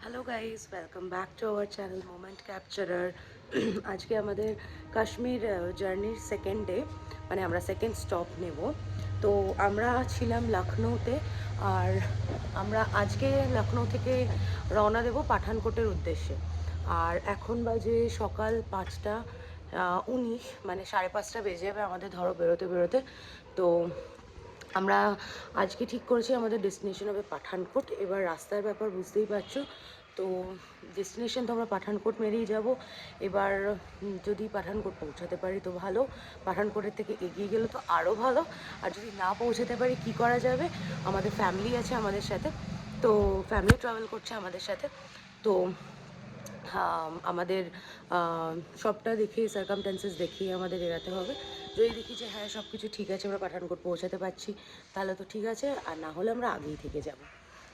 Hello guys, welcome back to our channel moment capturer. আজকে আমাদের কাশ্মীর জার্নির সেকেন্ড ডে, মানে আমরা সেকেন্ড স্টপ নেব। তো আমরা ছিলাম লখনৌতে, আর আমরা আজকে লখনৌ থেকে রওনা দেব পাঠানকোটের উদ্দেশ্যে। আর এখন বাজে সকাল 5টা 19, মানে 5:30 বেজে যাবে আমাদের ধরো বেরোতে বেরোতে। তো আমরা আজকে ঠিক করেছি আমাদের ডেস্টিনেশন হবে পাঠানকোট। এবার রাস্তার ব্যাপার বুঝতেই পারছো, তো ডেস্টিনেশন তো আমরা পাঠানকোট মেরেই যাব। এবার যদি পাঠানকোট পৌঁছাতে পারি তো ভালো, পাঠানকোটের থেকে এগিয়ে গেলে তো আরও ভালো। আর যদি না পৌঁছাতে পারি কি করা যাবে, আমাদের ফ্যামিলি আছে আমাদের সাথে, তো ফ্যামিলি ট্রাভেল করছে আমাদের সাথে। তো আমাদের সবটা দেখে সার্কামস্ট্যান্সেস দেখিয়ে আমাদের এড়াতে হবে। যদি দেখি যে হ্যাঁ সব কিছু ঠিক আছে, আমরা পাঠানকোট পৌঁছাতে পারছি, তাহলে তো ঠিক আছে, আর না হলে আমরা আগেই থেকে যাব।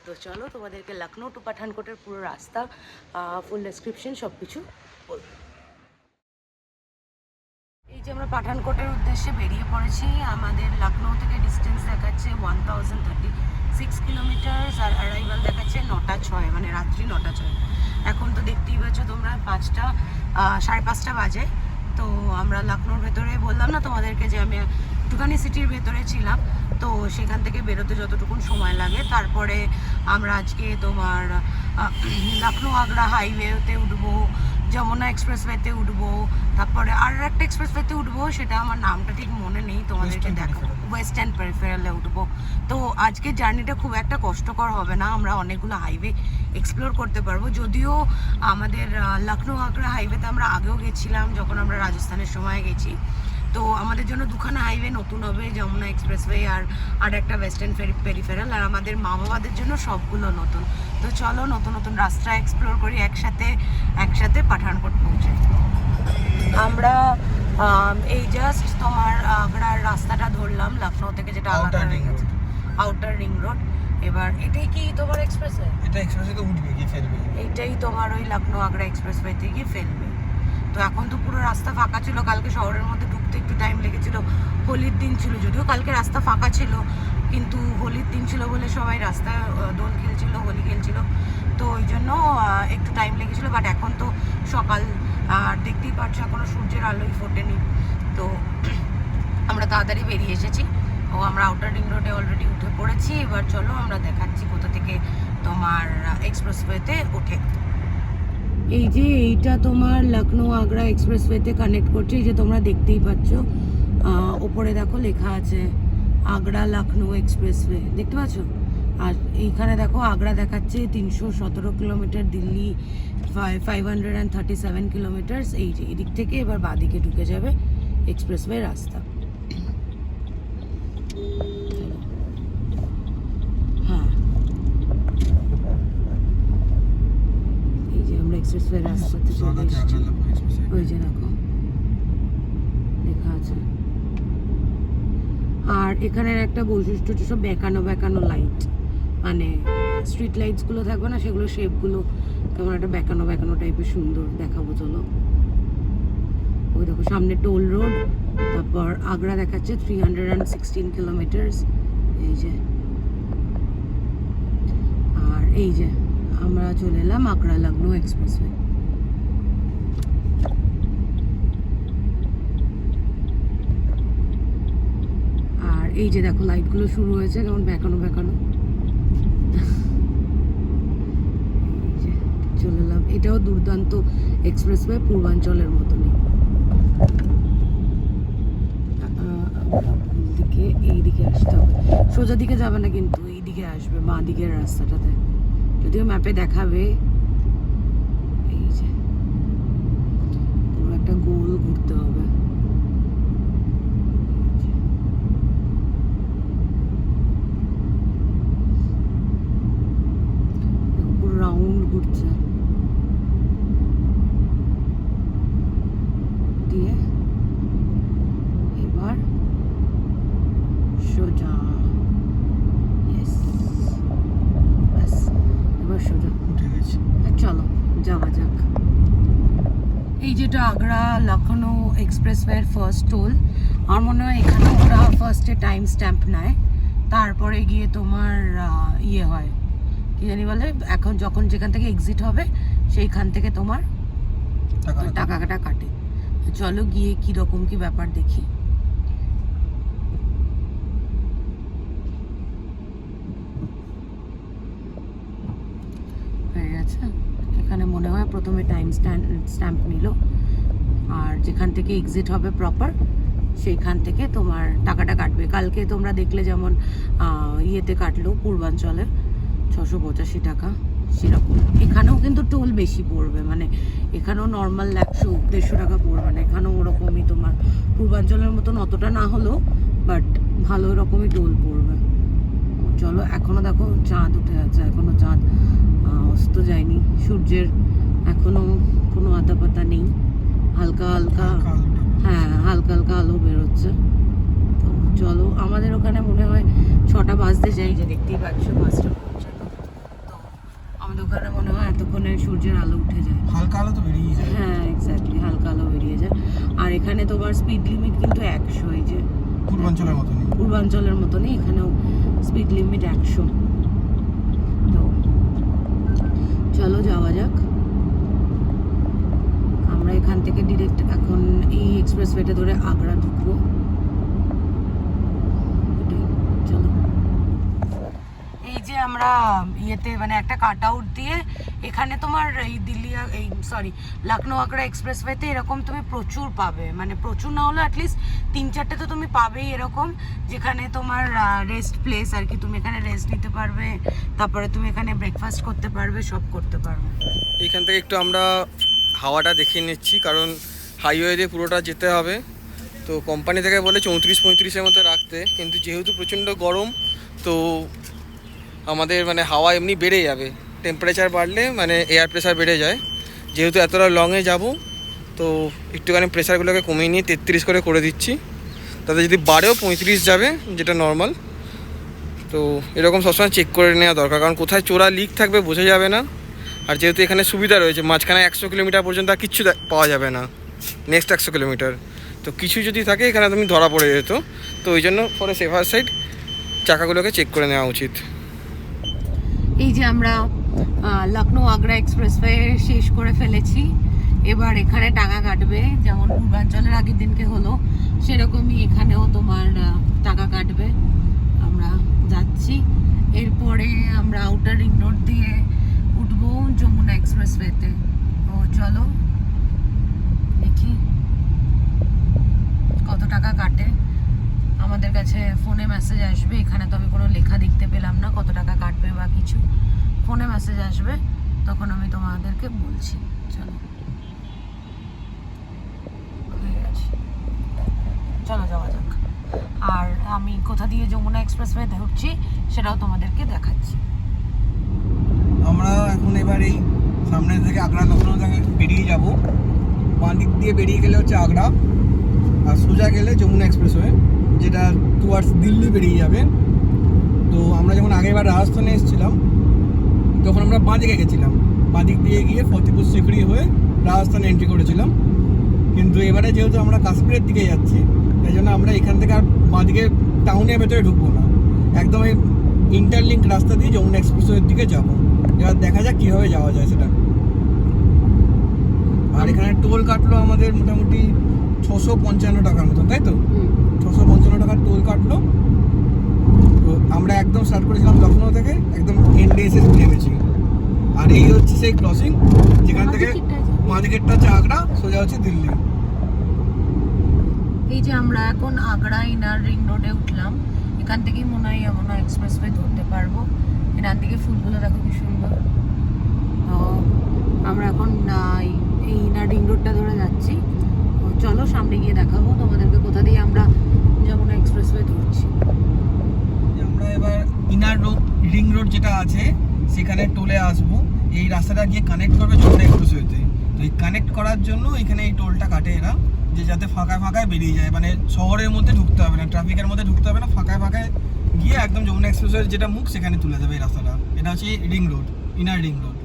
তো চলো তোমাদেরকে লখনৌ টু পাঠানকোটের পুরো রাস্তা, ফুল ডেসক্রিপশন সব কিছু বলবো। এই যে আমরা পাঠানকোটের উদ্দেশ্যে বেরিয়ে পড়েছি। আমাদের লখনৌ থেকে ডিস্টেন্স দেখাচ্ছে 1036 কিলোমিটার, আর অ্যারাইভাল দেখাচ্ছে 9টা 6, মানে রাত্রি 9টা 6। এখন তো দেখতেই পাচ্ছ তোমরা 5:30 বাজে। তো আমরা লখনৌর ভেতরে, বললাম না তোমাদেরকে যে আমি একটুখানি সিটির ভেতরে ছিলাম, তো সেখান থেকে বেরোতে যতটুকুন সময় লাগে। তারপরে আমরা আজকে তোমার লখনৌ আগ্রা হাইওয়েতে উঠবো, যমুনা এক্সপ্রেসওয়েতে উঠবো, তারপরে আর একটা এক্সপ্রেসওয়েতে উঠবো, সেটা আমার নামটা ঠিক মনে নেই, তোমাদেরকে দেখাবো। ওয়েস্টার্ন পেরিফেরালে উঠবো। তো আজকে জার্নিটা খুব একটা কষ্টকর হবে না, আমরা অনেকগুলো হাইওয়ে এক্সপ্লোর করতে পারবো। যদিও আমাদের লখনৌ আগ্রা হাইওয়েতে আমরা আগেও গেছিলাম, যখন আমরা রাজস্থানের সময় গেছি। তো আমাদের জন্য দুখানা হাইওয়ে নতুন হবে, যমুনা এক্সপ্রেসওয়ে আর একটা ওয়েস্টার্ন পেরিফেরাল, আর আমাদের মা বাবাদের জন্য সবগুলো নতুন। তো চলো নতুন নতুন রাস্তা এক্সপ্লোর করি একসাথে পাঠানকোট পৌঁছে। আমরা এই জাস্ট তোমার আগ্রার রাস্তাটা ধরলাম লখনৌ থেকে, যেটা আউটার রিং রোড। এবার এটাই কি তোমার এক্সপ্রেসওয়ে? এটা এক্সপ্রেসে তো উঠবে, গিয়ে ফেলবে। এইটাই তোমার ওই লখনৌ আগ্রা এক্সপ্রেসওয়েতে গিয়ে ফেলবে। তো এখন তো পুরো রাস্তা ফাঁকা ছিল, কালকে শহরের মধ্যে ঢুকতে একটু টাইম লেগেছিল, হোলির দিন ছিল। যদিও কালকে রাস্তা ফাঁকা ছিল, কিন্তু হোলির দিন ছিল বলে সবাই রাস্তা দোল খেলছিল, হোলি খেলছিল, তো ওই জন্য একটু টাইম লেগেছিলো। বাট এখন তো সকাল, আর দেখতেই পাচ্ছ এখনো সূর্যের আলোই ফোটেনি। তো আমরা তাড়াতাড়ি বেরিয়ে এসেছি। আমরা আউটার রিং রোডে অলরেডি উঠে পড়েছি। এবার চলো আমরা দেখাচ্ছি কোথা থেকে তোমার এক্সপ্রেসওয়েতে ওঠে। এই যে এইটা তোমার লখনৌ আগ্রা এক্সপ্রেসওয়েতে কানেক্ট করছে, এই যে তোমরা দেখতেই পাচ্ছ, ওপরে দেখো লেখা আছে আগ্রা লখনৌ এক্সপ্রেসওয়ে, দেখতে পাচ্ছ? আর এইখানে দেখো আগ্রা দেখাচ্ছে 317 কিলোমিটার, দিল্লি 537 কিলোমিটার। এই যে এদিক থেকে এবার বাঁদিকে ঢুকে যাবে এক্সপ্রেসওয়ে রাস্তা। হ্যাঁ, এই যে আমরা এক্সপ্রেসওয়ে রাস্তাতে চলে এসেছি। ওই যে দেখো লেখা আছে। আর এখানের একটা বৈশিষ্ট্য হচ্ছে সব বেঁকানো লাইট, মানে স্ট্রিট লাইটসগুলো থাকবে না, সেগুলো শেপগুলো কেমন একটা বেঁকানো টাইপের সুন্দর। দেখাবো চলো। ওই দেখো সামনে টোল রোড, তারপর আগ্রা দেখাচ্ছে 316 কিলোমিটার। এই যে, আর এই যে আমরা চলে এলাম আগ্রা লখনৌ এক্সপ্রেসওয়ে। আর এই যে দেখো লাইটগুলো শুরু হয়েছে, কেমন বেঁকানো। চলে এলাম। এটাও দুর্দান্ত এক্সপ্রেসওয়ে, পূর্বাঞ্চলের মতনই। এইদিকে আসতে হবে, সোজা দিকে যাবে না কিন্তু, এইদিকে আসবে বাঁ দিকের রাস্তাটাতে, যদিও ম্যাপে দেখাবে। এই যে পুরো একটা গোল ঘুরতে হবে। পুরো রাউন্ড ঘুরছে দিয়ে এবার সোজা। ব্যাস, এবার সোজা উঠে গেছে। চলো যাওয়া যাক। এই যেটা আগ্রা লখনৌ এক্সপ্রেসওয়ের ফার্স্ট টোল, আমার মনে হয় এখানে ওরা ফার্স্টে টাইম স্ট্যাম্প নেয়, তারপরে গিয়ে তোমার ইয়ে হয়, কি কি জানি বলে, এখন যখন যেখান থেকে এক্সিট হবে সেইখান থেকে তোমার টাকাটা কাটে। চলো গিয়ে কি রকম কি ব্যাপার দেখি। হয়ে গেছে, এখানে মনে হয় প্রথমে টাইম স্ট্যাম্প নিল, আর যেখান থেকে এক্সিট হবে প্রপার সেইখান থেকে তোমার টাকাটা কাটবে। কালকে তোমরা দেখলে যেমন ইয়েতে কাটলো পূর্বাঞ্চলে 685 টাকা, সেরকম এখানেও কিন্তু টোল বেশি পড়বে, মানে এখানেও নর্মাল 100-150 টাকা পড়বে না, এখানেও ওরকমই তোমার পূর্বাঞ্চলের মতন অতটা না হলেও বাট ভালো রকমই টোল পড়বে। চলো, এখনো দেখো চাঁদ উঠে আছে, এখনো চাঁদ অস্ত যায়নি, সূর্যের এখনো কোনো আতা পাতা নেই, হালকা হালকা, হ্যাঁ হালকা হালকা আলো বেরোচ্ছে। তো চলো, আমাদের ওখানে মনে হয় 6টা বাজতে যাই, যে দেখতেই পাচ্ছ 5টা পৌঁছে। তো আমাদের ওখানে মনে হয় এতক্ষণে সূর্যের আলো উঠে যায়, হালকা আলো তো বেরিয়ে যায়। হ্যাঁ এক্স্যাক্টলি, হালকা আলো বেরিয়ে যায়। আর এখানে তোমার স্পিড লিমিট কিন্তু 100, এই যে পূর্বাঞ্চলের মতনই এখানেও স্পিড লিমিট 100। তো চলো যাওয়া যাক। আমরা এখান থেকে ডিরেক্ট এখন এই এক্সপ্রেসওয়েটা ধরে আগ্রা ঢুকবো। চলো, এই যে আমরা ইয়েতে মানে একটা কাট আউট দিয়ে এখানে তোমার এই দিল্লি এই লখনৌ আগ্রা এক্সপ্রেসওয়েতে এরকম তুমি প্রচুর পাবে, মানে প্রচুর না হলে অ্যাটলিস্ট 3-4টে তো তুমি পাবেই এরকম, যেখানে তোমার রেস্ট প্লেস আর কি, তুমি এখানে রেস্ট নিতে পারবে, তারপরে তুমি এখানে ব্রেকফাস্ট করতে পারবে, সব করতে পারবে। এখান থেকে একটু আমরা হাওয়াটা দেখিয়ে নিচ্ছি, কারণ হাইওয়ে দিয়ে পুরোটা যেতে হবে। তো কোম্পানি থেকে বলে 34-35-এর মতো রাখতে, কিন্তু যেহেতু প্রচণ্ড গরম তো আমাদের মানে হাওয়া এমনি বেড়ে যাবে, টেম্পারেচার বাড়লে মানে এয়ার প্রেশার বেড়ে যায়। যেহেতু এতটা লংয়ে যাব তো একটুখানি প্রেশারগুলোকে কমিয়ে নিয়ে 33 করে দিচ্ছি, তাতে যদি বাড়েও 35 যাবে, যেটা নর্মাল। তো এরকম সবসময় চেক করে নেওয়া দরকার, কারণ কোথায় চোরা লিক থাকবে বোঝা যাবে না। আর যেহেতু এখানে সুবিধা রয়েছে, মাঝখানে 100 কিলোমিটার পর্যন্ত আর কিচ্ছু পাওয়া যাবে না, নেক্সট 100 কিলোমিটার তো কিছু যদি থাকে এখানে তুমি ধরা পড়ে যেত। তো ওই জন্য ফর এ সেফার সাইড চাকাগুলোকে চেক করে নেওয়া উচিত। এই যে আমরা লখনৌ আগ্রা এক্সপ্রেসওয়ে শেষ করে ফেলেছি, এবার এখানে টাকা কাটবে, যেমন পূর্বাঞ্চলের আগের দিনকে হলো সেরকমই এখানেও তোমার টাকা কাটবে। আমরা যাচ্ছি, এরপরে আমরা আউটার রিং রোড দিয়ে উঠবো যমুনা এক্সপ্রেসওয়েতে। ও চলো দেখি কত টাকা কাটে। আমাদের কাছে ফোনে মেসেজ আসবে, এখানে তো আমি কোনো লেখা দেখতে পেলাম না কত টাকা কাটবে বা কিছু, ফোনে মেসেজ আসবে, তখন আমি তোমাদেরকে বলছি। চলো, হয়ে গেছে, চলো যাওয়া যাক। আর আমি কোথা দিয়ে যমুনা এক্সপ্রেসওয়ে ঢুকছি সেটাও তোমাদেরকে দেখাচ্ছি। আমরা এখন এবার এই সামনে থেকে আগ্রা লখনৌ থেকে বেরিয়ে যাব। বাঁ দিক দিয়ে বেরিয়ে গেলে হচ্ছে আগ্রা, আর সোজা গেলে যমুনা এক্সপ্রেসওয়ে, যেটা টুয়ার্ডস দিল্লি বেরিয়ে যাবে। তো আমরা যখন আগেরবার রাজস্থানে এসেছিলাম তখন আমরা বাঁ দিকে গেছিলাম, বাঁ দিক দিয়ে গিয়ে ফতেপুর সিকরি হয়ে রাজস্থানে এন্ট্রি করেছিলাম। কিন্তু এবারে যেহেতু আমরা কাশ্মীরের দিকে যাচ্ছি, তাই জন্য আমরা এখান থেকে আর বাঁ দিকে টাউনের ভেতরে ঢুকবো না, একদম এই ইন্টারলিঙ্ক রাস্তা দিয়ে যমুনা এক্সপ্রেসওয়ের দিকে যাব। এবার দেখা যাক কীভাবে যাওয়া যায় সেটা। আর এখানে টোল কাটলো আমাদের মোটামুটি 655 টাকার মতো, তাই তো 655 টাকার টোল কাটলো। তো আমরা একদম স্টার্ট করেছিলাম লখনৌ থেকে, একদম এন্ডে এসে নেমেছি। আর এই হচ্ছে সেই ক্রসিং, যেখান থেকে বাঁ দিকেরটা হচ্ছে আগ্রা, সোজা হচ্ছে দিল্লি। এই যে আমরা এখন আগ্রা ইনার রিং রোডে উঠলাম, এখান থেকেই মনে হয় যমুনা এক্সপ্রেসওয়ে ধরতে পারবো। এখান থেকে ফুলগুলো দেখো কি সুন্দর। আমরা এখন এই ইনার রিং রোডটা ধরে যাচ্ছি। চলো সামনে গিয়ে দেখাবো তোমাদেরকে কোথা দিয়ে আমরা যমুনা এক্সপ্রেসওয়ে ধরছি। আমরা এবার ইনার রিং রোড যেটা আছে সেখানে টোলে আসবো। এই রাস্তাটা গিয়ে কানেক্ট করবে যমুনা এক্সপ্রেসওয়েতে। তো এই কানেক্ট করার জন্য এখানে এই টোলটা কাটে এরা, যে যাতে ফাঁকায় ফাঁকায় বেরিয়ে যায়, মানে শহরের মধ্যে ঢুকতে হবে না, ট্রাফিকের মধ্যে ঢুকতে হবে না, ফাঁকায় ফাঁকায় গিয়ে একদম যমুনা এক্সপ্রেসওয়ের যেটা মুখ সেখানে তুলে যাবে এই রাস্তাটা। এটা হচ্ছে ring road, inner ring road.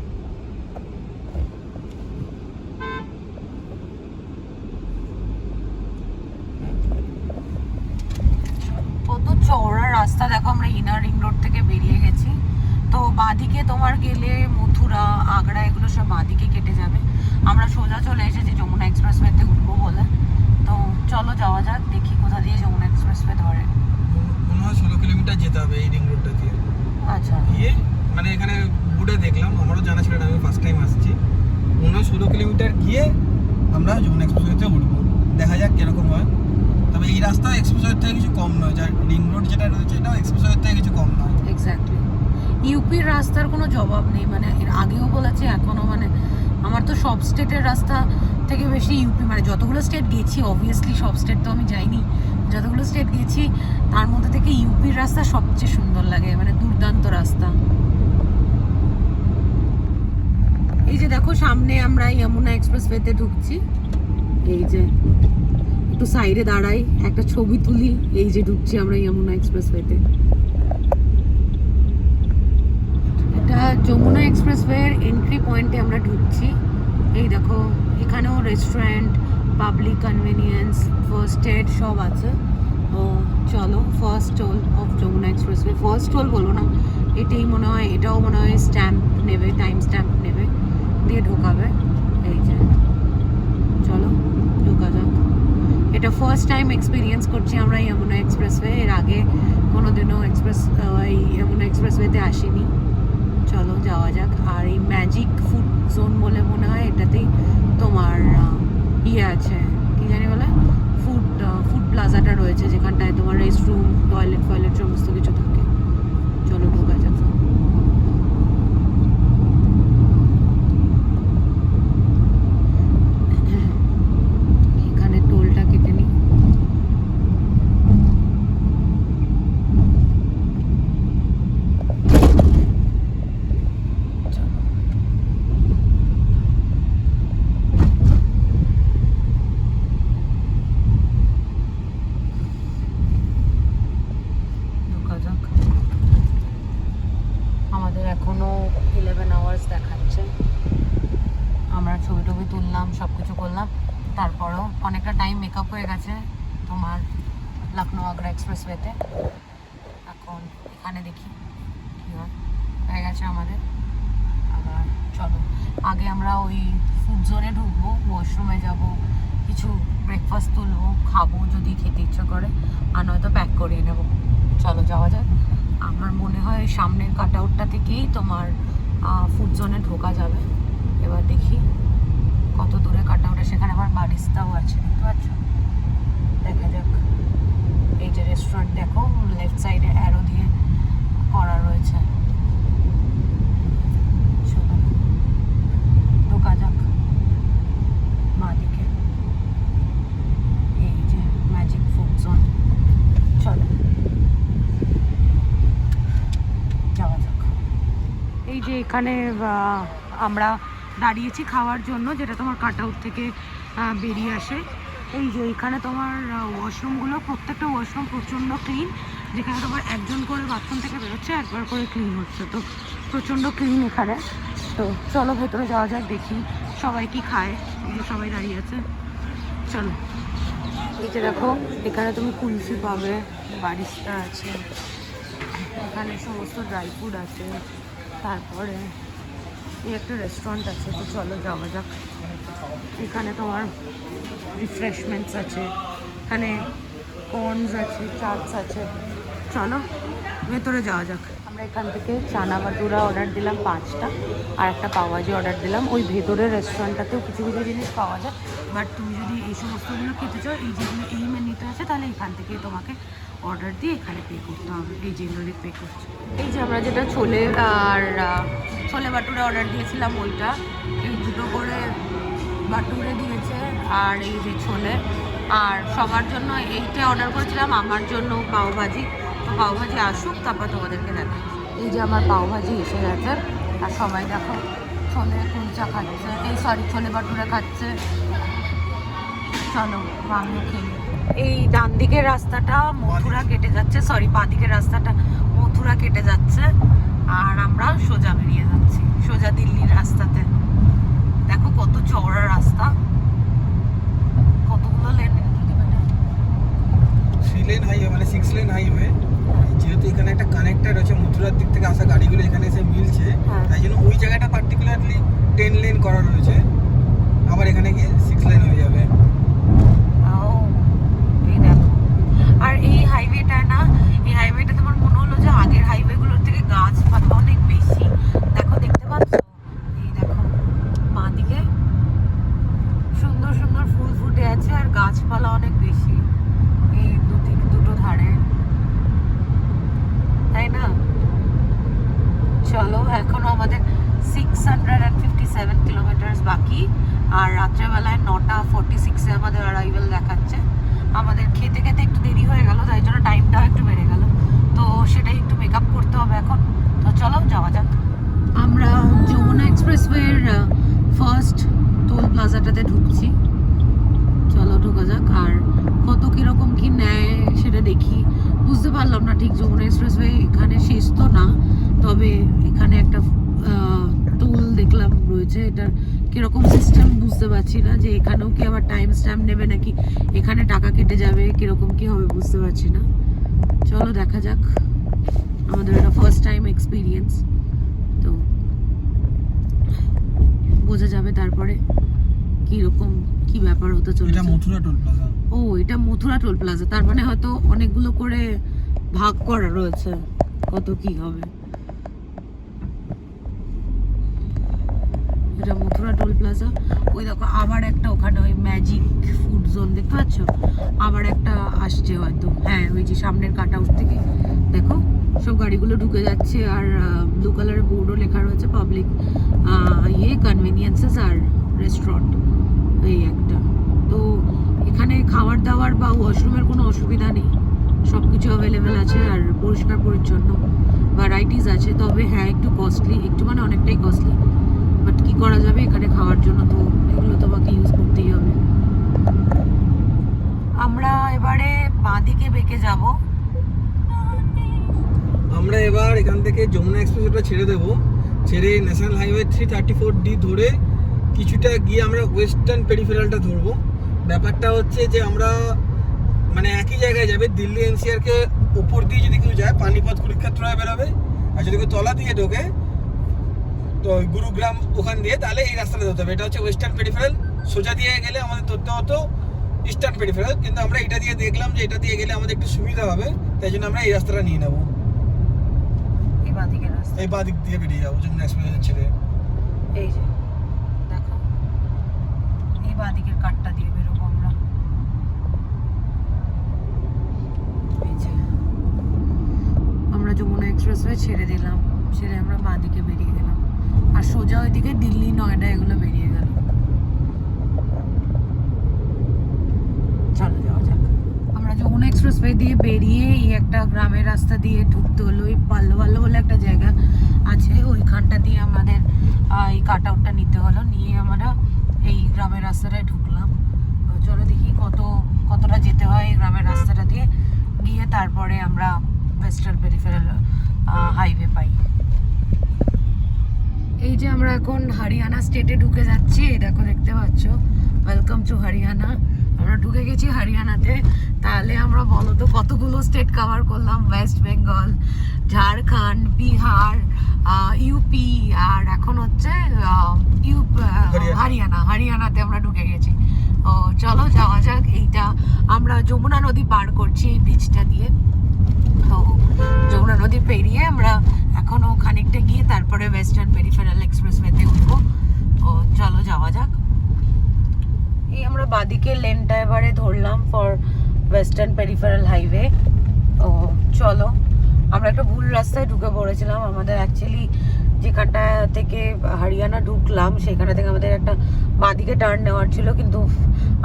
কত চওড়া রাস্তা দেখো, আমরা ইনার রিং রোড থেকে বেরিয়ে গেছি। তো বাঁদিকে তোমার গেলে মথুরা, আগ্রা এগুলো সব বাঁদিকে কেটে যাবে। আমরা সোজা চলে এসেছি যমুনা এক্সপ্রেসওয়েতে উঠবো বলে। তো চলো যাওয়া যাক, দেখি কোথা দিয়ে যমুনা এক্সপ্রেসওয়ে ধরে। মনে হয় 16 কিলোমিটার যেতে হবে এই রিং রোডটা দিয়ে। আচ্ছা, গিয়ে মানে এখানে ঘুরে দেখলাম, আমারও জানা ছিল না, আমি ফার্স্ট টাইম আসছি। মনে হয় 16 কিলোমিটার গিয়ে আমরা যমুনা এক্সপ্রেসওয়েতে উঠবো, দেখা যাক কিরকম হয়। তবে এই রাস্তা এক্সপ্রেসওয়ে থেকে কিছু কম নয়, যা রিং রোড যেটা রয়েছে এটাও এক্সপ্রেসওয়ে থেকে কিছু কম নয়। এক্স্যাক্টলি। ইউপির রাস্তার কোনো জবাব নেই, মানে এর আগেও বলেছে এখনও, মানে আমার তো সব স্টেটের রাস্তা থেকে বেশি ইউপি, মানে যতগুলো স্টেট গেছি, অবভিয়াসলি সব স্টেট তো আমি যাইনি, যতগুলো স্টেট গেছি তার মধ্যে থেকে ইউপির রাস্তা সবচেয়ে সুন্দর লাগে, মানে দুর্দান্ত রাস্তা। এই যে দেখো সামনে আমরা যমুনা এক্সপ্রেসওয়েতে ঢুকছি, এই যে একটু সাইডে দাঁড়াই একটা ছবি তুলি, এই যে ঢুকছি আমরা যমুনা এক্সপ্রেসওয়েতে। এটা যমুনা এক্সপ্রেসওয়ের এন্ট্রি পয়েন্টে আমরা ঢুকছি। এই দেখো এখানেও restaurant, public convenience, first aid সব আছে। ও চলো, first toll of Yamuna expressway, first toll বলো না, এটাই মনে হয়, এটাও মনে হয় স্ট্যাম্প নেবে, টাইম স্ট্যাম্প নেবে, দিয়ে ঢোকাবে। এই যে চলো ঢোকা যাক। এটা ফার্স্ট টাইম এক্সপিরিয়েন্স করছি আমরা যমুনা এক্সপ্রেসওয়ে, এর আগে কোনোদিনও এই যমুনা এক্সপ্রেসওয়েতে আসিনি। চলো যাওয়া যাক। আর এই ম্যাজিক ফুড জোন বলে মনে হয় এটাতেই তোমার ইয়ে আছে, কি জানি বলে, ফুড প্লাজাটা রয়েছে, যেখানটায় তোমার রেস্টরুম, টয়লেট সমস্ত কিছু থাকে। চলো ঢোকা যাক। এখানে টোলটা কেটে নিই। আমাদের এখনো 11 আওয়ার্স দেখাচ্ছে। আমরা ছবি টবি তুললাম, সব কিছু করলাম, তারপরেও অনেকটা টাইম মেকআপ হয়ে গেছে তোমার লখনৌ আগ্রা এক্সপ্রেসওয়েতে। এখন এখানে দেখি কী হয়, হয়ে গেছে আমাদের। আবার চলো আগে আমরা ওই ফুড জোনে ঢুকবো, ওয়াশরুমে যাব, কিছু ব্রেকফাস্ট তুলবো, খাবো যদি খেতে ইচ্ছে করে, আর নয়তো প্যাক করিয়ে নেবো। চলো যাওয়া যাক। আমার মনে হয় সামনের কাট আউটটা থেকেই তোমার ফুড জোনে ঢোকা যাবে। এবার দেখি কত দূরে কাট আউটে, সেখানে আবার বারিস্তাও আছে, দেখতে পাচ্ছ, দেখা যাক। এই যে রেস্টুরেন্ট দেখো, লেফট সাইডে অ্যারো দিয়ে করা রয়েছে। চলো ঢোকা যাক বাঁদিকে, এই যে ম্যাজিক ফুড জোন। চলো যাওয়া যাক। এই যে এখানে আমরা দাঁড়িয়েছি খাওয়ার জন্য, যেটা তোমার কাট আউট থেকে বেরিয়ে আসে। এই যে এখানে তোমার ওয়াশরুমগুলো, প্রত্যেকটা ওয়াশরুম প্রচণ্ড ক্লিন, যেখানে তোমার একজন করে বাথরুম থেকে বেরোচ্ছে, একবার করে ক্লিন হচ্ছে, তো প্রচণ্ড ক্লিন এখানে। তো চলো ভেতরে যাওয়া যাক, দেখি সবাই কি খায়। এই যে সবাই দাঁড়িয়ে আছে, চলো। এই যে দেখো এখানে তুমি কুলফি পাবে, বারিস্তা আছে, এখানে সমস্ত ড্রাই ফ্রুট আছে, তারপরে এই একটা রেস্টুরেন্ট আছে। তো চলো যাওয়া যাক। এখানে তোমার রিফ্রেশমেন্টস আছে, এখানে কর্নস আছে, চাটস আছে। চলো ভেতরে যাওয়া যাক। আমরা এখান থেকে চানা বাটুরা অর্ডার দিলাম 5টা, আর একটা পাওভাজি অর্ডার দিলাম। ওই ভেতরের রেস্টুরেন্টটাতেও কিছু কিছু জিনিস পাওয়া যায়, বাট তুমি যদি এই সমস্তগুলো খেতে চাও, এই যেগুলো এই মেনুতে আছে, তাহলে এখান থেকে তোমাকে অর্ডার দিয়ে এখানে পে করতে হবে। এই জেনারেলি পে করছে। এই যে আমরা যেটা ছোলে আর ছোলে বাটুরা অর্ডার দিয়েছিলাম, ওইটা এই দুটো করে বাটুরে দিয়েছে, আর এই যে ছোলে। আর সবার জন্য এইটা অর্ডার করেছিলাম, আমার জন্য পাওভাজি। তো পাওভাজি আসুক, তারপর তোমাদেরকে দেখাই। এই যে আমার পাওভাজি এসে গেছে, আর সবাই দেখো ছোলে কুলচা খাচ্ছে, এই সরি ছোলে বাটুরে খাচ্ছে। চলো আমিও খেয়ে। এই ডান দিকের রাস্তাটা মথুরা কেটে যাচ্ছে, সরি বাঁ দিকের রাস্তাটা মথুরা কেটে যাচ্ছে, আর আমরা সোজা বেরিয়ে যাচ্ছি সোজা দিল্লির রাস্তাতে। দেখো কত চওড়া রাস্তা, কতগুলো লেন, 3 লেন হাইওয়ে, মানে 6 লেন হাইওয়ে। যেহেতু এখানে একটা কানেক্টার রয়েছে, মথুরার দিক থেকে আসা গাড়িগুলো এখানে এসে জায়গাটা পার্টিকুলারলি 10 লেন করা রয়েছে, আবার এখানে গিয়ে 6 লেন হয়ে যাবে। এই দেখো, আর এই হাইওয়েটা না, এই হাইওয়েটা তোমার মনে হলো যে আগের হাইওয়েগুলোর থেকে গাছপালা অনেক বেশি। দেখো, দেখতে পাচ্ছ? এই দেখো বাঁদিকে সুন্দর সুন্দর ফুল ফুটে আছে আর গাছপালা অনেক বেশি এই দুটো ধারে, তাই না? চলো, এখনো আমাদের 657 কিলোমিটার বাকি, আর রাত্রেবেলায় 9:46 আমাদের অ্যারাইভেল দেখাচ্ছে। আমাদের খেতে খেতে একটু দেরি হয়ে গেল, তাই জন্য টাইমটাও একটু বেড়ে গেল, তো সেটাই একটু মেকআপ করতে হবে এখন। তো চলো যাওয়া যাক। আমরা যমুনা এক্সপ্রেসওয়ের ফার্স্ট টোল প্লাজাটাতে ঢুকছি। চলো ঢোকা যাক, আর কত কিরকম কি নেয় সেটা দেখি। বুঝতে পারলাম না ঠিক, যমুনা এক্সপ্রেসওয়ে এখানে শেষ তো না, তবে এখানে একটা টোল দেখলাম রয়েছে। এটার কিরকম সিস্টেম বুঝতে পারছি না, যে এখানেও কি আবার টাইম স্ট্যাম্প নেবে নাকি এখানে টাকা কেটে যাবে, কিরকম কি হবে বুঝতে পারছি না। চলো দেখা যাক, আমাদের এটা ফার্স্ট টাইম এক্সপিরিয়েন্স, তো বোঝা যাবে তারপরে কিরকম কি ব্যাপার হতে চলেছে। এটা মথুরা টোল প্লাজা। ও, এটা মথুরা টোল প্লাজা, তার মানে হয়তো অনেকগুলো করে ভাগ করা রয়েছে, কত কি হবে। এটা মথুরা টোল প্লাজা। ওই দেখো আবার একটা ওখানে ওই ম্যাজিক ফুড জোন দেখতে পাচ্ছ, আবার একটা আসছে হয়তো। হ্যাঁ, ওই যে সামনের কাট আউট থেকে দেখো সব গাড়িগুলো ঢুকে যাচ্ছে, আর ব্লু কালারের বোর্ডও লেখা রয়েছে পাবলিক কনভেনিয়েন্সেস আর রেস্টুরেন্ট, এই একটা। তো এখানে খাবার দাবার বা ওয়াশরুমের কোনো অসুবিধা নেই, সব কিছু অ্যাভেলেবেল আছে, আর পরিষ্কার পরিচ্ছন্ন, ভ্যারাইটিস আছে। তবে হ্যাঁ, একটু কস্টলি, একটু মানে অনেকটাই কস্টলি, বাট কি করা যাবে, এখানে খাওয়ার জন্য তো এগুলো তোমাকে ইউজ করতেই হবে। আমরা এবারে বাঁদিকে বেঁকে যাব। আমরা এবার এখান থেকে যমুনা এক্সপ্রেসওয়েটা ছেড়ে দেবো, ছেড়ে ন্যাশনাল হাইওয়ে 334D ধরে কিছুটা গিয়ে আমরা ওয়েস্টার্ন পেরিফেরালটা ধরবো। ব্যাপারটা হচ্ছে যে আমরা মানে একই জায়গায় যাবে, দিল্লি এনসিআরকে উপর দিয়ে যদি কেউ যায় পানিপথ কুরুক্ষেত্র হয়ে বেরোবে, আর যদি কেউ তলা দিয়ে ঢোকে তো গুরুগ্রাম ওখান দিয়ে, তাহলে এই রাস্তাটা ধরতে হবে। এটা হচ্ছে ওয়েস্টার্ন পেরিফেরাল, সোজা দিয়ে গেলে আমাদের ধরতে হতো ইস্টার্ন পেরিফেরাল, কিন্তু আমরা এটা দিয়ে দেখলাম যে এটা দিয়ে গেলে আমাদের একটু সুবিধা হবে, তাই জন্য আমরা এই রাস্তাটা নিয়ে নেবো। এই বাঁদিকের রাস্তা, এই বাঁ দিক দিয়ে বেরিয়ে যাবো যমুনা এক্সপ্রেস ছেড়ে। এই যে দেখো, এই বাঁদিকের কাটটা দিয়ে বেরোবো আমরা। এই যে আমরা যমুনা এক্সপ্রেসওয়ে ছেড়ে দিলাম, ছেড়ে আমরা বাঁদিকে বেরিয়ে গেলাম, আর সোজা ওইদিকে দিল্লি নয়ডা এগুলো বেরিয়ে গেল। চলো যাওয়া যাক। আমরা যমুনা এক্সপ্রেসওয়ে দিয়ে বেরিয়ে এই একটা গ্রামের রাস্তা দিয়ে ঢুকতে হলো। এই পাল্লো বলে একটা জায়গা আছে, ওইখানটা দিয়ে আমাদের এই কাট আউটটা নিতে হলো, নিয়ে আমরা এই গ্রামের রাস্তাটায় ঢুকলাম। চলো দেখি কতটা যেতে হয় এই গ্রামের রাস্তাটা দিয়ে, গিয়ে তারপরে আমরা ওয়েস্টার্ন পেরিফেরাল হাইওয়ে পাই। এই যে আমরা এখন হরিয়ানা স্টেটে ঢুকে যাচ্ছি, এই দেখো দেখতে পাচ্ছ, ওয়েলকাম টু হরিয়ানা। আমরা ঢুকে গেছি হরিয়ানাতে। তাহলে আমরা বলো তো কতগুলো স্টেট কভার করলাম, ওয়েস্ট বেঙ্গল, ঝাড়খণ্ড, বিহার, ইউপি, আর এখন হচ্ছে হরিয়ানাতে আমরা ঢুকে গেছি। ও চলো যাওয়া যাক। এইটা আমরা যমুনা নদী পার করছি এই ব্রিজটা দিয়ে। তো যমুনা নদী পেরিয়ে আমরা এখনো খানিকটা গিয়ে তারপরে ওয়েস্টার্ন পেরিফেরাল এক্সপ্রেসওয়েতে উঠবো। ও চলো যাওয়া যাক। এই আমরা বাদিকের লেনটা এবারে ধরলাম ফর ওয়েস্টার্ন পেরিফেরাল হাইওয়ে। ও চলো, আমরা একটা ভুল রাস্তায় ঢুকে পড়েছিলাম। আমাদের অ্যাকচুয়ালি যেখানটা থেকে হরিয়ানা ঢুকলাম সেখানে থেকে আমাদের একটা বাঁদিকে টার্ন নেওয়ার ছিল, কিন্তু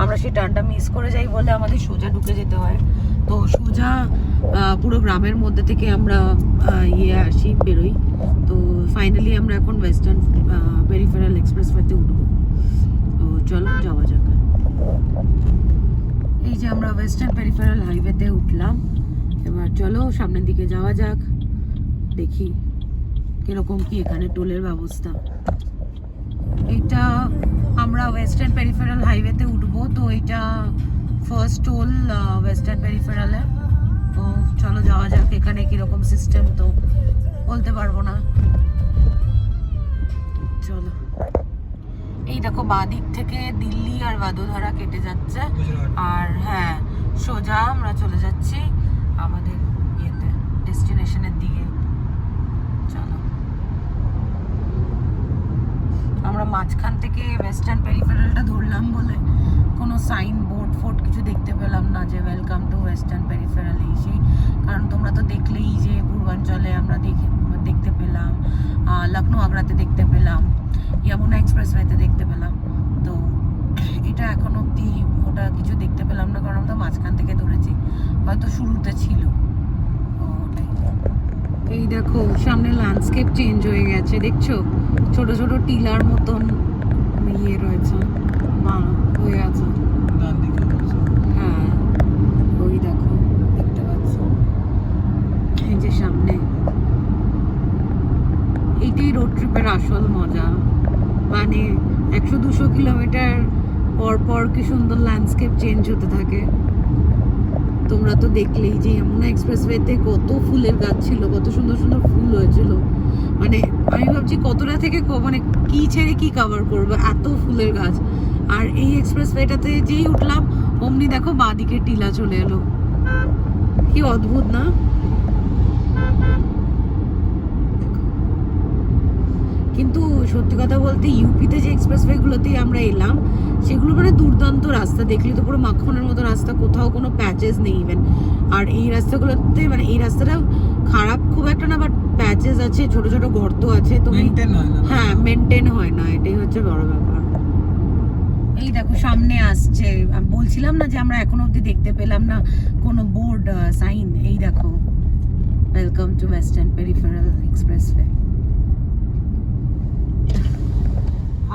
আমরা সেই টার্নটা মিস করে যাই বলে আমাদের সোজা ঢুকে যেতে হয়। তো সোজা পুরো গ্রামের মধ্যে থেকে আমরা বেরোই। তো ফাইনালি আমরা এখন ওয়েস্টার্ন পেরিফেরাল এক্সপ্রেসওয়েতে উঠবো। তো চলো যাওয়া যাক। এই যে আমরা ওয়েস্টার্ন পেরিফেরাল হাইওয়েতে উঠলাম, এবার চলো সামনের দিকে যাওয়া যাক, দেখি কিরকম কি এখানে টোলের ব্যবস্থা। এটা আমরা ওয়েস্টার্ন পেরিফেরাল হাইওয়েতে উঠবো, তো এটা ফার্স্ট টোল ওয়েস্টার্ন পেরিফেরালে। তো চলো যাওয়া যাক, এখানে কিরকম সিস্টেম তো বলতে পারবো না। দেখো বাঁ দিক থেকে দিল্লি আর বাদোধারা কেটে যাচ্ছে, গুজরাট। আর হ্যাঁ সোজা আমরা চলে যাচ্ছি আমাদের ইয়েতে ডেস্টিনেশনের দিকে। চলো, আমরা মাঝখান থেকে ওয়েস্টার্ন পেরিফেরালটা ধরলাম বলে কোনো সাইন বোর্ড ফোর্ড কিছু দেখতে পেলাম না যে ওয়েলকাম টু ওয়েস্টার্ন পেরিফেরাল এই সেই, কারণ তোমরা তো দেখলেই যে পূর্বাঞ্চলে আমরা দেখতে পেলাম, লখনৌ আগ্রাতে দেখতে পেলাম, যমুনা এক্সপ্রেসওয়েতে দেখতে পেলাম। তো এটা এখন অবধি ওটা কিছু দেখতে পেলাম না, কারণ আমরা মাঝখান থেকে ধরেছি, হয়তো শুরুতে ছিল। এই দেখো সামনে ল্যান্ডস্কেপ চেঞ্জ হয়ে গেছে, দেখছো ছোট ছোট টিলার মতন ইয়ে রয়েছে, হয়ে আছে। হ্যাঁ ওই দেখো দেখতে পাচ্ছ, এই যে সামনে, এইটাই রোড ট্রিপের আসল মজা, মানে 100-200 কিলোমিটার পর পর কি সুন্দর ল্যান্ডস্কেপ চেঞ্জ হতে থাকে। তোমরা তো দেখলেই যে যমুনা এক্সপ্রেসওয়েতে কত ফুলের গাছ ছিল, কত সুন্দর সুন্দর ফুল হয়েছিল, মানে আমি ভাবছি কতটা থেকে মানে কি ছেড়ে কি কভার করবো, এত ফুলের গাছ। আর এই এক্সপ্রেসওয়েটাতে যেই উঠলাম অমনি দেখো বাঁদিকে টিলা চলে এলো, কি অদ্ভুত না? কিন্তু সত্যি কথা বলতে ইউপিতে যে এক্সপ্রেসওয়েগুলোতেই আমরা এলাম সেগুলো মানে দুর্দান্ত রাস্তা, দেখলে তো পুরো মাখনের মতো রাস্তা, কোথাও কোনো প্যাচেস নেই ইভেন। আর এই রাস্তাগুলোতে মানে এই রাস্তাটা খারাপ খুব একটা না, বাট প্যাচেস আছে, ছোট ছোট গর্ত আছে, তো হ্যাঁ মেনটেন হয় না, এটাই হচ্ছে বড় ব্যাপার। এই দেখো সামনে আসছে, আমি বলছিলাম না যে আমরা এখনো অবধি দেখতে পেলাম না কোনো বোর্ড সাইন, এই দেখো welcome to western peripheral expressway.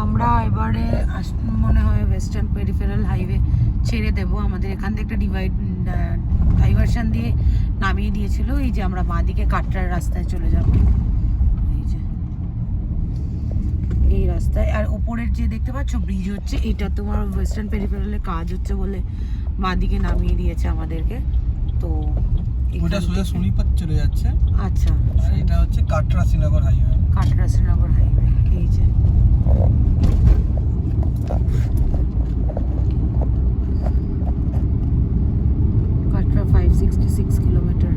আমরা এবারে মনে হয় ওয়েস্টার্ন পেরিফেরাল হাইওয়ে ছেড়ে দেব, আমাদের এখান থেকে একটা ডাইভারশন দিয়ে নামিয়ে দিয়েছিল, এই যে আমরা বাঁ দিকে কাটরার রাস্তায় চলে যাব, এই যে এই রাস্তায়। আর ওপরের যে দেখতে পাচ্ছ ব্রিজ হচ্ছে, এটা তোমার ওয়েস্টার্ন পেরিফেরালের কাজ হচ্ছে বলে বাঁ দিকে নামিয়ে দিয়েছে আমাদেরকে। তো ওটা সোজা সোনিপত চলে যাচ্ছে। আচ্ছা, আর এটা হচ্ছে কাটরা শ্রীনগর হাইওয়ে। কাটরা শ্রীনগর হাইওয়ে, এই যে কাটরা 566 কিলোমিটার।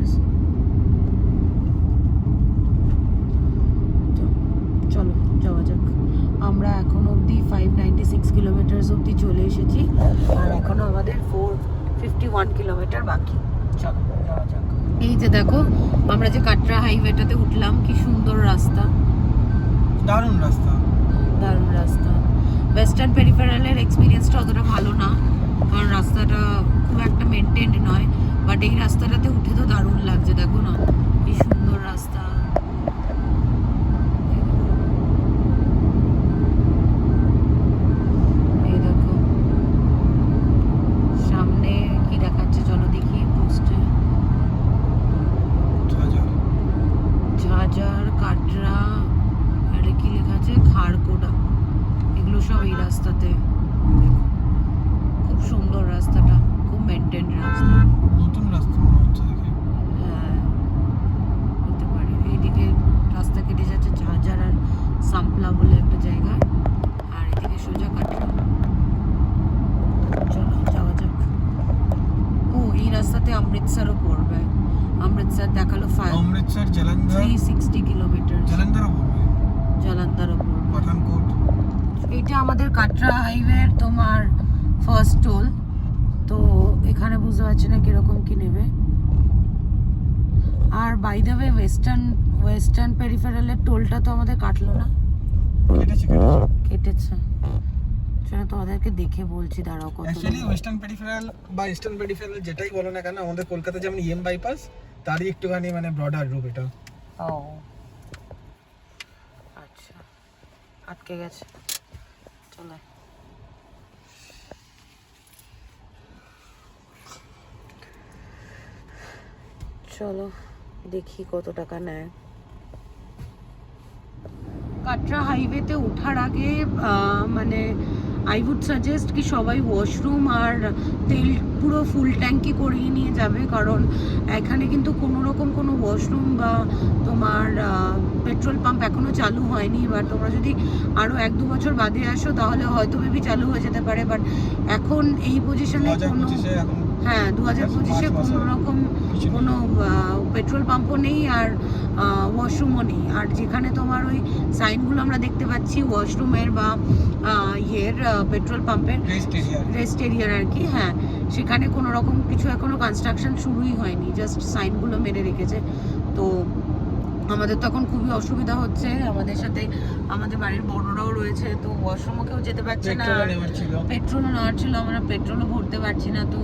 চলো যাওয়া যাক, আমরা এখন অবধি 596 কিলোমিটার অবধি চলে এসেছি, আর এখনো আমাদের 451 কিলোমিটার বাকি। চলো যাওয়া যাক। এই যে দেখো আমরা যে কাটরা হাইওয়েটাতে উঠলাম, কি সুন্দর রাস্তা, দারুণ রাস্তা, দারুণ রাস্তা। ওয়েস্টার্ন পেরিফেরালের এক্সপিরিয়েন্সটা অতটা ভালো না, কারণ রাস্তাটা খুব একটা মেনটেন্ড নয়, বাট এই রাস্তাটাতে উঠে তো দারুণ লাগছে, দেখো না কি সুন্দর রাস্তা। এই দেখো সামনে কি দেখাচ্ছে, চলো দেখি পোস্টে, ঝাঝার, কাটরা, আর কি লেখা আছে খারকোটা, এগুলো সব এই রাস্তাতে। খুব সুন্দর রাস্তাটা, খুব মেনটেন রাস্তা, নতুন রাস্তা মনে হচ্ছে দেখে। হ্যাঁ হতে পারে। এইদিকে রাস্তা কেটে যাচ্ছে ঝাঝার আর সাম্পলা বলে একটা জায়গা, আর এদিকে সোজা কাটরা। চলো যাওয়া যাক। ও এই রাস্তাতে অমৃতসরও পড়বে, অমৃতসর দেখালো অমৃতসর, জলন্ধর 360 কিলোমিটার, জলন্ধরও পড়বে, জলন্ধরও পড়বে। পাঠানকোট। এইটা আমাদের কাটরা হাইওয়ের তোমার ফার্স্ট টোল, তো এখানে বুঝতে পারছি না কিরকম কি নেবে। আর বাই দ্য ওয়ে ওয়েস্টার্ন পেরিফেরালের টোলটা তো আমাদের কাটলো না, কেটেছে। সেটা তোমাদেরকে দেখে বলছি, দাঁড়াও কত। অ্যাকচুয়ালি ওয়েস্টার্ন পেরিফেরাল বা ইস্টার্ন পেরিফেরাল যেটাই বলো না কেন, আমাদের কলকাতা যেমন ইএম বাইপাস তারই একটুখানি মানে ব্রডার রূপ এটা। ও আচ্ছা, আটকে গেছে, চলো। চলো দেখি কত টাকা নেয়। কাটরা হাইওয়েতে ওঠার আগে মানে আই উড সাজেস্ট কি সবাই ওয়াশরুম আর তেল পুরো ফুল ট্যাঙ্কি করিয়ে নিয়ে যাবে, কারণ এখানে কিন্তু কোনো রকম কোনো ওয়াশরুম বা তোমার পেট্রোল পাম্প এখনও চালু হয়নি। এবার তোমরা যদি আরও 1-2 বছর বাদে আসো তাহলে হয়তো মেবি চালু হয়ে যেতে পারে, বাট এখন এই পজিশনে কোনো, হ্যাঁ 2025-এ কোনো রকম কোনো পেট্রোল পাম্পও নেই আর ওয়াশরুমও নেই। আর যেখানে তোমার ওই সাইনগুলো আমরা দেখতে পাচ্ছি ওয়াশরুমের বা পেট্রোল পাম্পের রেস্ট এরিয়ার আর কি, হ্যাঁ সেখানে কোনো রকম কিছু এখনো কনস্ট্রাকশন শুরুই হয়নি, জাস্ট সাইনগুলো মেরে রেখেছে। তো আমাদের তখন খুবই অসুবিধা হচ্ছে, আমাদের সাথে আমাদের বাড়ির বড়রাও রয়েছে, তো ওয়াশরুমও কেউ যেতে পারছে না, পেট্রোলও নেওয়ার ছিল, আমরা পেট্রোলও ভরতে পারছি না। তো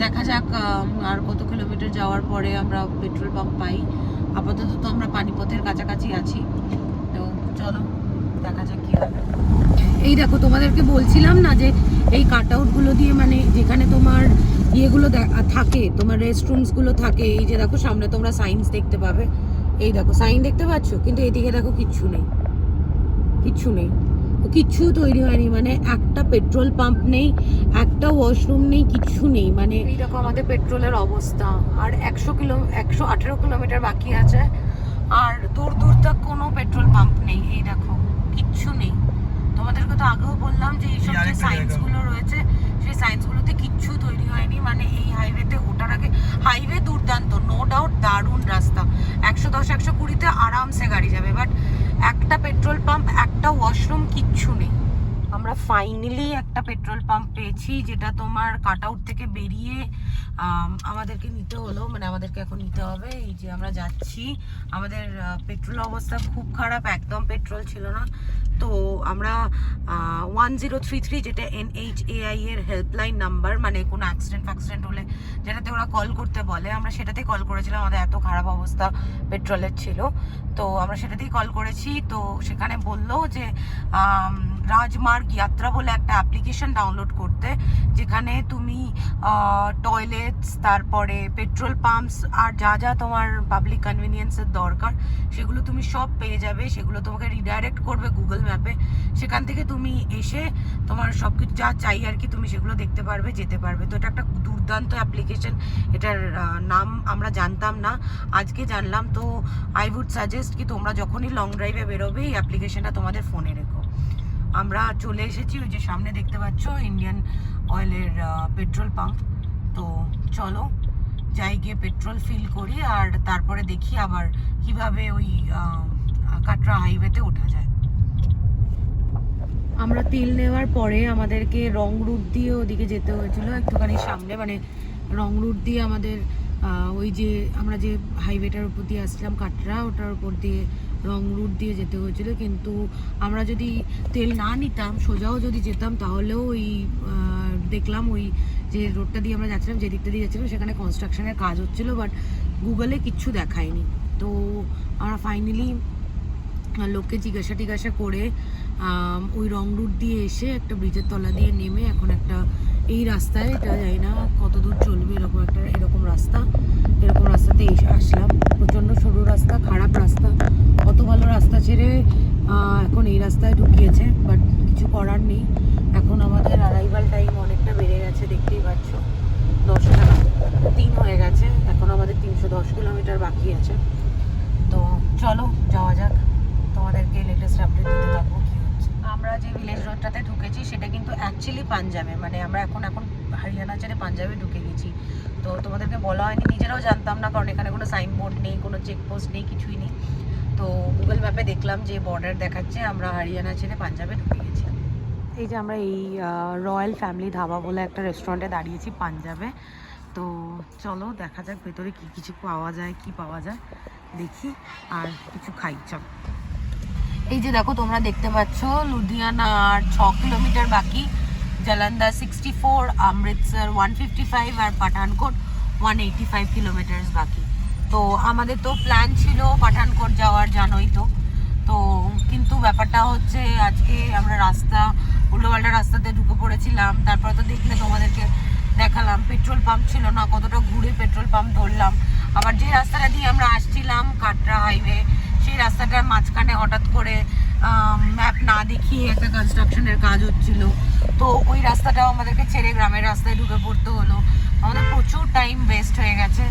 দেখা যাক আর কত কিলোমিটার যাওয়ার পরে আমরা পেট্রোল পাম্প পাই। আপাতত তো আমরা পানিপথের কাছাকাছি আছি, তো চলো দেখা যাক কি হবে। এই দেখো তোমাদেরকে বলছিলাম না যে এই কাট আউটগুলো দিয়ে মানে যেখানে তোমার ইয়েগুলো থাকে, তোমার রেস্টরুমসগুলো থাকে, এই যে দেখো সামনে তোমরা সাইন্স দেখতে পাবে, এই দেখো সাইন দেখতে পাচ্ছ, কিন্তু এদিকে দেখো কিচ্ছু নেই, কিচ্ছু নেই, কিচ্ছু তৈরি হয়নি, মানে একটা পেট্রোল পাম্প নেই, একটা ওয়াশরুম নেই, কিচ্ছু নেই। মানে এই দেখো আমাদের পেট্রোলের অবস্থা। আর 118 কিলোমিটার বাকি আছে, আর দূর দূর তক কোনো পেট্রোল পাম্প নেই। এই দেখো কিচ্ছু নেই। তোমাদেরকে তো আগেও বললাম যে এইসব যে সাইন্সগুলো রয়েছে সেই সাইন্সগুলোতে কিচ্ছু তৈরি হয়নি। মানে এই হাইওয়েতে ওঠার আগে, হাইওয়ে দুর্দান্ত, নো ডাউট দারুণ রাস্তা, 110-120-তে আরামসে গাড়ি যাবে, বাট একটা পেট্রোল পাম্প, একটা ওয়াশরুম, কিচ্ছু নেই। আমরা ফাইনালি একটা পেট্রোল পাম্প পেয়েছি, যেটা তোমার কাট আউট থেকে বেরিয়ে আমাদেরকে নিতে হলো, মানে আমাদেরকে এখন নিতে হবে। এই যে আমরা যাচ্ছি, আমাদের পেট্রোল অবস্থা খুব খারাপ, একদম পেট্রোল ছিল না। তো আমরা 1033 যেটা NHAI এর হেল্পলাইন নাম্বার, মানে কোনো অ্যাক্সিডেন্ট হলে যেটাতে ওরা কল করতে বলে, আমরা সেটাতেই কল করেছিলাম। আমাদের এত খারাপ অবস্থা পেট্রোলের ছিল, তো আমরা সেটাতেই কল করেছি। তো সেখানে বললো যে রাজমার্গ যাত্রা বলে একটা অ্যাপ্লিকেশন ডাউনলোড করতে, যেখানে তুমি টয়লেটস, তারপরে পেট্রোল পাম্পস আর যা যা তোমার পাবলিক কনভিনিয়েন্সের দরকার সেগুলো তুমি সব পেয়ে যাবে। সেগুলো তোমাকে রিডাইরেক্ট করবে গুগল ম্যাপে, সেখান থেকে তুমি এসে তোমার সব কিছু যা চাই আর কি তুমি সেগুলো দেখতে পারবে, যেতে পারবে। তো এটা একটা দুর্দান্ত অ্যাপ্লিকেশন, এটার নাম আমরা জানতাম না, আজকে জানলাম। তো আই উড সাজেস্ট কি তোমরা যখনই লং ড্রাইভে বেরোবে এই অ্যাপ্লিকেশনটা তোমাদের ফোনে রেখো। আমরা চলে এসেছি, ওই যে সামনে দেখতে পাচ্ছ ইন্ডিয়ান অয়েলের পেট্রোল পাম্প। তো চলো যাই, গিয়ে পেট্রোল ফিল করি, আর তারপরে দেখি আবার কিভাবে ওই কাটরা হাইওয়েতে ওঠা যায়। আমরা তেল নেওয়ার পরে আমাদেরকে রং রুট দিয়ে ওদিকে যেতে হয়েছিল, একটুখানি সামনে, মানে রং রুট দিয়ে আমাদের ওই যে আমরা যে হাইওয়েটার উপর দিয়ে আসছিলাম কাটরা, ওটার উপর দিয়ে রং রুট দিয়ে যেতে হয়েছিল। কিন্তু আমরা যদি তেল না নিতাম, সোজাও যদি যেতাম, তাহলেও ওই দেখলাম ওই যে রোডটা দিয়ে আমরা যাচ্ছিলাম, যে দিকটা দিয়ে যাচ্ছিলাম, সেখানে কনস্ট্রাকশনের কাজ হচ্ছিলো, বাট গুগলে কিচ্ছু দেখায়নি। তো আমরা ফাইনালি লোককে জিজ্ঞাসা করে ওই রং রুট দিয়ে এসে একটা ব্রিজের তলা দিয়ে নেমে এখন একটা এই রাস্তায়, এটা জানি না কত দূর চলবে, এরকম রাস্তাতে এসে আসলাম। প্রচণ্ড সরু রাস্তা, খারাপ রাস্তা, অত ভালো রাস্তা ছেড়ে এখন এই রাস্তায় ঢুকিয়েছে, বাট কিছু করার নেই। এখন আমাদের অ্যারাইভাল টাইম অনেকটা বেড়ে গেছে, দেখতেই পাচ্ছ 10:03 হয়ে গেছে, এখন আমাদের 310 কিলোমিটার বাকি আছে। তো চলো যাওয়া যাক, তোমাদেরকে লেটেস্ট আপডেট দিতে থাকবো কি হচ্ছে। আমরা যে ভিলেজ রোডটাতে ঢুকেছি সেটা কিন্তু অ্যাকচুয়ালি পাঞ্জাবে, মানে আমরা এখন হরিয়ানা ছেড়ে পাঞ্জাবে ঢুকে গেছি। তো তোমাদেরকে বলা হয়নি, নিজেরাও জানতাম না, কারণ এখানে কোনো সাইনবোর্ড নেই, কোনো চেকপোস্ট নেই, কিছুই নেই। তো গুগল ম্যাপে দেখলাম যে বর্ডার দেখাচ্ছে, আমরা হরিয়ানা ছেড়ে পাঞ্জাবে ঢুকে গেছি। এই যে আমরা এই রয়্যাল ফ্যামিলি ধাবা বলে একটা রেস্টুরেন্টে দাঁড়িয়েছি পাঞ্জাবে। তো চলো দেখা যাক ভেতরে কিছু পাওয়া যায়, কি পাওয়া যায় দেখি, আর কিছু খাই। চল, এই যে দেখো তোমরা দেখতে পাচ্ছ লুধিয়ানা আর 6 কিলোমিটার বাকি, জালান্ধার 64, অমৃতসর 155 আর পাঠানকোট 185 কিলোমিটার বাকি। তো আমাদের তো প্ল্যান ছিল পাঠানকোট যাওয়ার, জানোই তো। তো কিন্তু ব্যাপারটা হচ্ছে আজকে আমরা উল্টোপাল্টা রাস্তাতে ঢুকে পড়েছিলাম। তারপরে তো দেখলে, তোমাদেরকে দেখালাম পেট্রোল পাম্প ছিল না, কতটা ঘুরে পেট্রোল পাম্প ধরলাম। আবার যে রাস্তাটা দিয়ে আমরা আসছিলাম কাটরা হাইওয়ে, সেই রাস্তাটার মাঝখানে হঠাৎ করে ম্যাপ না দেখিয়ে একটা কনস্ট্রাকশনের কাজ হচ্ছিল, তো ওই রাস্তাটাও আমাদেরকে ছেড়ে গ্রামের রাস্তায় ঢুকে পড়তে হলো। আমাদের প্রচুর টাইম ওয়েস্ট হয়ে গেছে।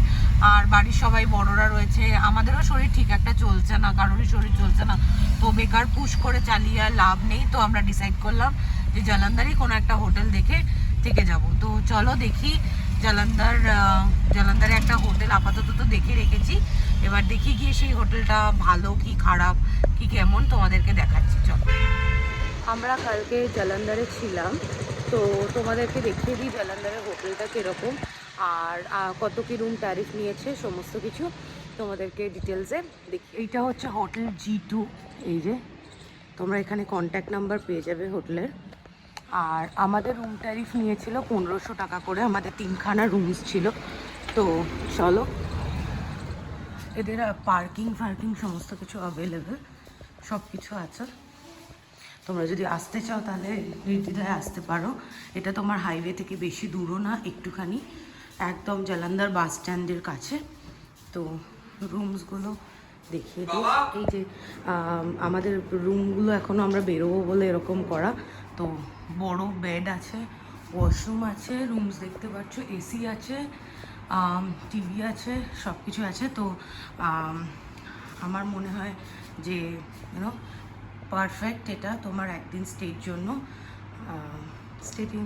আর বাড়ির সবাই বড়রা রয়েছে, আমাদেরও শরীর ঠিক একটা চলছে না, কারোরই শরীর চলছে না, তো বেকার পুশ করে চালিয়ে আর লাভ নেই। তো আমরা ডিসাইড করলাম যে জলন্ধরই কোনো একটা হোটেল দেখে থেকে যাব। তো চলো দেখি জলন্ধরে একটা হোটেল আপাতত তো দেখে রেখেছি, এবার দেখি গিয়ে সেই হোটেলটা ভালো কি খারাপ কি কেমন তোমাদেরকে দেখাচ্ছি। চলো, আমরা কালকে জলন্ধরে ছিলাম, তো তোমাদেরকে দেখিয়ে দিই জলন্ধরের হোটেলটা কীরকম আর কত কি রুম ট্যারিফ নিয়েছে সমস্ত কিছু তোমাদেরকে ডিটেলসে দেখি। এইটা হচ্ছে হোটেল G2, এই যে তোমরা এখানে কন্ট্যাক্ট নাম্বার পেয়ে যাবে হোটেলের। আর আমাদের রুম ট্যারিফ নিয়েছিল 1500 টাকা করে, আমাদের 3খানা রুমস ছিল। তো চলো, এদের পার্কিং সমস্ত কিছু অ্যাভেলেবেল, সব কিছু আছে। তোমরা যদি আসতে চাও তাহলে নির্দ্বিধায় আসতে পারো। এটা তোমার হাইওয়ে থেকে বেশি দূরও না, একটুখানি, একদম জলন্ধর বাস স্ট্যান্ডের কাছে। তো রুমসগুলো দেখিয়ে দিই। এই যে আমাদের রুমগুলো এখনও আমরা বেরোবো বলে এরকম করা। তো বড় বেড আছে, ওয়াশরুম আছে, রুমস দেখতে পাচ্ছ, এসি আছে, টিভি আছে, সব কিছু আছে। তো আমার মনে হয় যে ইউনো পারফেক্ট এটা তোমার একদিন স্টের জন্য। স্টেটিং